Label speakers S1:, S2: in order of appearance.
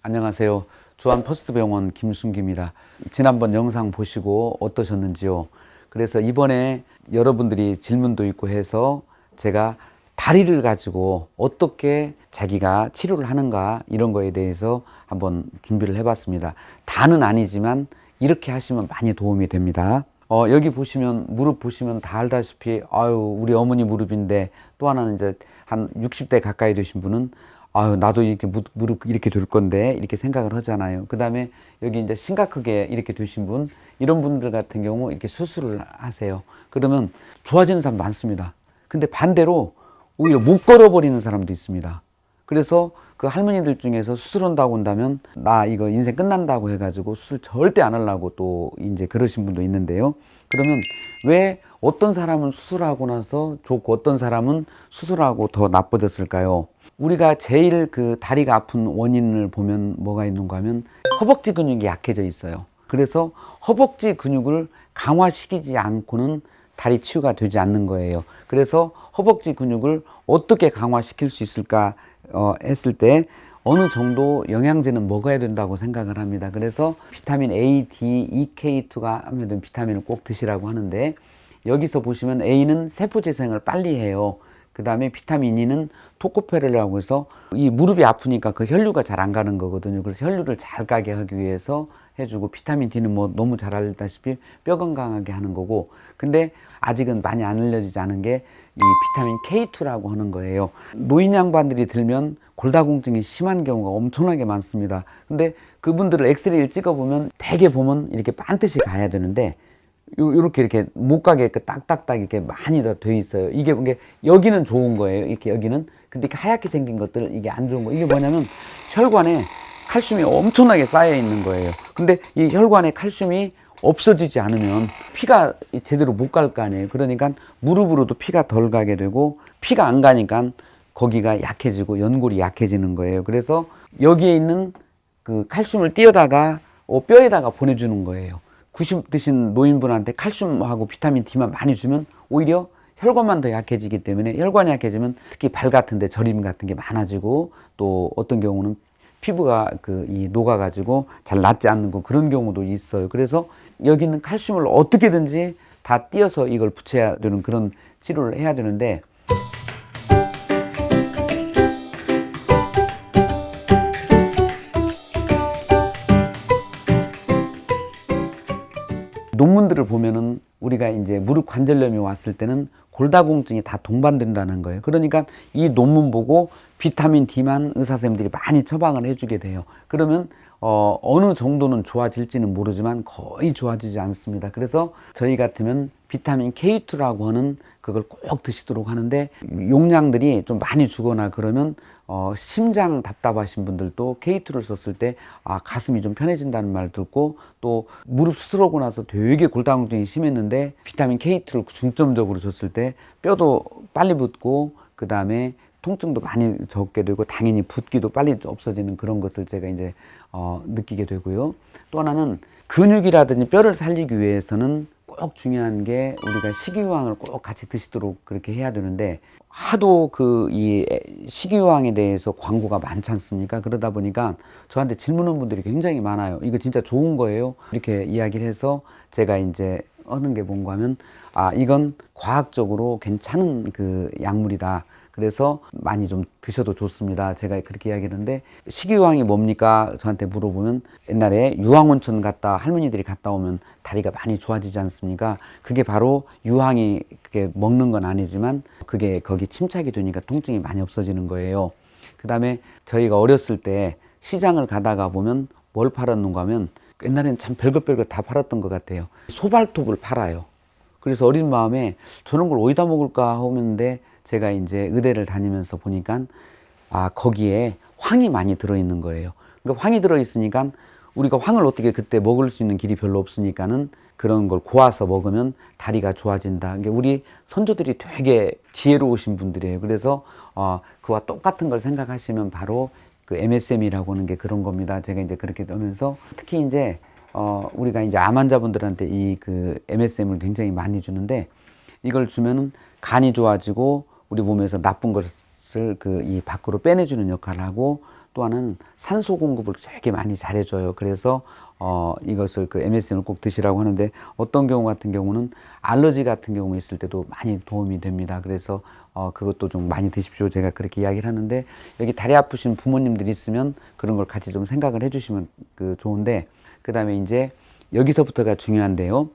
S1: 안녕하세요. 주한 퍼스트병원 김순기입니다. 지난번 영상 보시고 어떠셨는지요? 그래서 이번에 여러분들이 질문도 있고 해서 제가 다리를 가지고 어떻게 자기가 치료를 하는가 이런 거에 대해서 한번 준비를 해봤습니다. 다는 아니지만 이렇게 하시면 많이 도움이 됩니다. 여기 보시면 무릎 보시면 다 알다시피 우리 어머니 무릎인데, 또 하나는 이제 한 60대 가까이 되신 분은 나도 이렇게 무릎 이렇게 될 건데 이렇게 생각을 하잖아요. 그 다음에 여기 이제 심각하게 이렇게 되신 분, 이런 분들 같은 경우 이렇게 수술을 하세요. 그러면 좋아지는 사람 많습니다. 근데 반대로 오히려 못 걸어버리는 사람도 있습니다. 그래서 그 할머니들 중에서 수술한다고 한다면 나 이거 인생 끝난다고 해가지고 수술 절대 안 하려고 또 이제 그러신 분도 있는데요. 그러면 왜 어떤 사람은 수술하고 나서 좋고 어떤 사람은 수술하고 더 나빠졌을까요? 우리가 제일 그 다리가 아픈 원인을 보면 뭐가 있는가 하면 허벅지 근육이 약해져 있어요. 그래서 허벅지 근육을 강화시키지 않고는 다리 치유가 되지 않는 거예요. 그래서 허벅지 근육을 어떻게 강화시킬 수 있을까 했을 때 어느 정도 영양제는 먹어야 된다고 생각을 합니다. 그래서 비타민 A, D, EK2가 함유된 비타민을 꼭 드시라고 하는데, 여기서 보시면 A는 세포 재생을 빨리 해요. 그 다음에 비타민 E는 토코페롤이라고 해서 이 무릎이 아프니까 그 혈류가 잘 안 가는 거거든요. 그래서 혈류를 잘 가게 하기 위해서 해주고, 비타민 D는 뭐 너무 잘 알다시피 뼈 건강하게 하는 거고, 근데 아직은 많이 안 알려지지 않은 게 이 비타민 K2라고 하는 거예요. 노인 양반들이 들면 골다공증이 심한 경우가 엄청나게 많습니다. 근데 그분들을 엑스레이를 찍어보면 대개 보면 이렇게 반드시 가야 되는데, 이렇게 못 가게 딱딱딱 이렇게 많이 다 돼 있어요. 이게 여기는 좋은 거예요. 이렇게 여기는. 근데 이렇게 하얗게 생긴 것들, 이게 안 좋은 거. 이게 뭐냐면 혈관에 칼슘이 엄청나게 쌓여 있는 거예요. 근데 이 혈관에 칼슘이 없어지지 않으면 피가 제대로 못 갈 거 아니에요. 그러니까 무릎으로도 피가 덜 가게 되고, 피가 안 가니까 거기가 약해지고 연골이 약해지는 거예요. 그래서 여기에 있는 그 칼슘을 띄어다가 뼈에다가 보내주는 거예요. 90 드신 노인분한테 칼슘하고 비타민 D만 많이 주면 오히려 혈관만 더 약해지기 때문에, 혈관이 약해지면 특히 발 같은 데 저림 같은 게 많아지고, 또 어떤 경우는 피부가 녹아가지고 잘 낫지 않는 거, 그런 경우도 있어요. 그래서 여기 있는 칼슘을 어떻게든지 다 띄어서 이걸 붙여야 되는 그런 치료를 해야 되는데, 논문들을 보면은 우리가 이제 무릎 관절염이 왔을 때는 골다공증이 다 동반된다는 거예요. 그러니까 이 논문 보고 비타민 D만 의사 선생님들이 많이 처방을 해주게 돼요. 그러면 어느 정도는 좋아질지는 모르지만 거의 좋아지지 않습니다. 그래서 저희 같으면 비타민 K2라고 하는 그걸 꼭 드시도록 하는데, 용량들이 좀 많이 주거나 그러면 심장 답답하신 분들도 K2를 썼을 때 가슴이 좀 편해진다는 말 듣고, 또 무릎 수술하고 나서 되게 골다공증이 심했는데 비타민 K2를 중점적으로 줬을 때 뼈도 빨리 붙고, 그 다음에 통증도 많이 적게 되고, 당연히 붓기도 빨리 없어지는 그런 것을 제가 이제 느끼게 되고요. 또 하나는 근육이라든지 뼈를 살리기 위해서는 꼭 중요한 게 우리가 식이유황을 꼭 같이 드시도록 그렇게 해야 되는데, 하도 이 식이유황에 대해서 광고가 많지 않습니까? 그러다 보니까 저한테 질문하는 분들이 굉장히 많아요. 이거 진짜 좋은 거예요? 이렇게 이야기를 해서 제가 이제 하는 게 뭔가 하면, 이건 과학적으로 괜찮은 그 약물이다. 그래서 많이 좀 드셔도 좋습니다. 제가 그렇게 이야기했는데, 식이유황이 뭡니까? 저한테 물어보면, 옛날에 유황온천 할머니들이 갔다 오면 다리가 많이 좋아지지 않습니까? 그게 바로 유황이 그게 먹는 건 아니지만 그게 거기 침착이 되니까 통증이 많이 없어지는 거예요. 그 다음에 저희가 어렸을 때 시장을 가다가 보면 뭘 팔았는가 하면, 옛날에는 참 별것 다 팔았던 것 같아요. 소발톱을 팔아요. 그래서 어린 마음에 저런 걸 어디다 먹을까 하는데, 제가 이제 의대를 다니면서 보니까 거기에 황이 많이 들어있는 거예요. 그러니까 황이 들어있으니까 우리가 황을 어떻게 그때 먹을 수 있는 길이 별로 없으니까는 그런 걸 고아서 먹으면 다리가 좋아진다. 그러니까 우리 선조들이 되게 지혜로우신 분들이에요. 그래서 그와 똑같은 걸 생각하시면 바로 그 MSM이라고 하는 게 그런 겁니다. 제가 이제 그렇게 하면서 특히 이제 우리가 이제 암 환자분들한테 이 그 MSM을 굉장히 많이 주는데, 이걸 주면은 간이 좋아지고 우리 몸에서 나쁜 것을 이 밖으로 빼내주는 역할을 하고, 또 하나는 산소 공급을 되게 많이 잘해줘요. 그래서 이것을 그 MSM을 꼭 드시라고 하는데, 어떤 경우 같은 경우는 알러지 같은 경우 있을 때도 많이 도움이 됩니다. 그래서 그것도 좀 많이 드십시오. 제가 그렇게 이야기를 하는데, 여기 다리 아프신 부모님들이 있으면 그런 걸 같이 좀 생각을 해주시면 좋은데, 그 다음에 이제 여기서부터가 중요한데요.